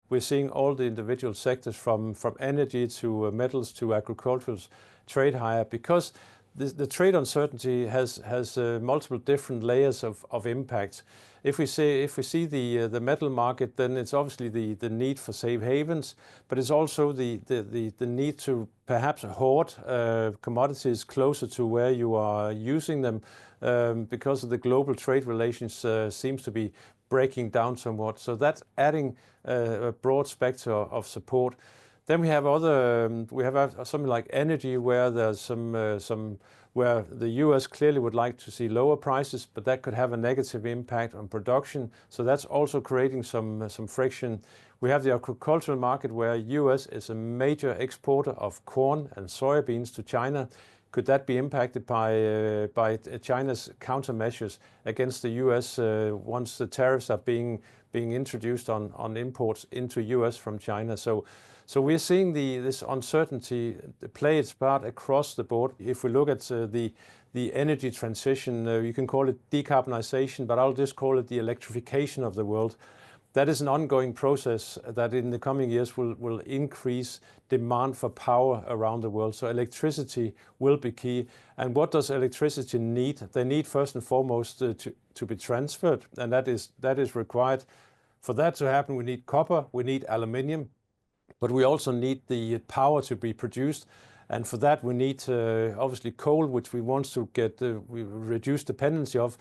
we're seeing all the individual sectors from energy to metals to agricultural trade higher, because the trade uncertainty has multiple different layers of impact. If we see the metal market, then it's obviously the need for safe havens, but it's also the need to perhaps hoard commodities closer to where you are using them, because of the global trade relations seems to be breaking down somewhat. So that's adding a broad spectrum of support. Then we have something like energy, where there's some where the US clearly would like to see lower prices, but that could have a negative impact on production. So that's also creating some friction. We have the agricultural market, where US is a major exporter of corn and soybeans to China. Could that be impacted by China's countermeasures against the US once the tariffs are being introduced on imports into US from China? So we're seeing this uncertainty play its part across the board. If we look at the energy transition, you can call it decarbonization, but I'll just call it the electrification of the world. That is an ongoing process that in the coming years will increase demand for power around the world. So electricity will be key. And what does electricity need? They need first and foremost to be transferred, and that is required. For that to happen, we need copper, we need aluminium, but we also need the power to be produced. And for that, we need obviously coal, which we want to get we reduce dependency of.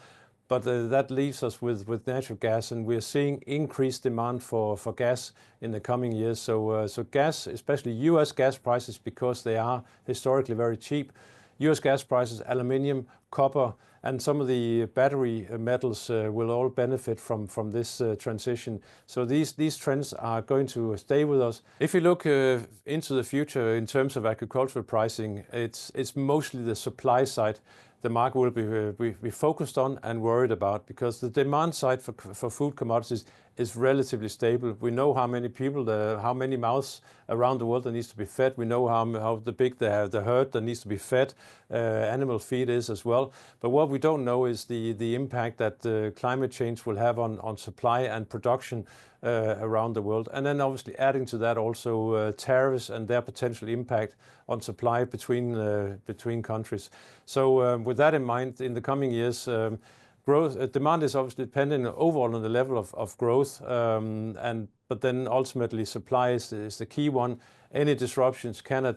But that leaves us with natural gas, and we're seeing increased demand for gas in the coming years. So gas, especially US gas prices, because they are historically very cheap. US gas prices, aluminium, copper, and some of the battery metals will all benefit from this transition. So these trends are going to stay with us. If you look into the future in terms of agricultural pricing, it's mostly the supply side the market will be focused on and worried about, because the demand side for food commodities is relatively stable. We know how many people, how many mouths around the world that needs to be fed. We know how big the herd that needs to be fed, animal feed is as well. But what we don't know is the impact that climate change will have on supply and production around the world. And then obviously adding to that also tariffs and their potential impact on supply between countries. So with that in mind, in the coming years, demand is obviously dependent overall on the level of growth, but then ultimately supply is the key one. Any disruptions can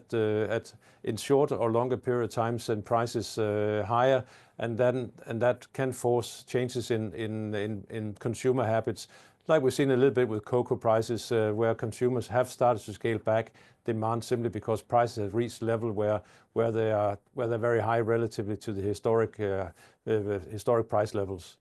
in shorter or longer period of time send prices higher, and that can force changes in consumer habits, like we've seen a little bit with cocoa prices, where consumers have started to scale back demand simply because prices have reached a level where they're very high relatively to the historic price levels.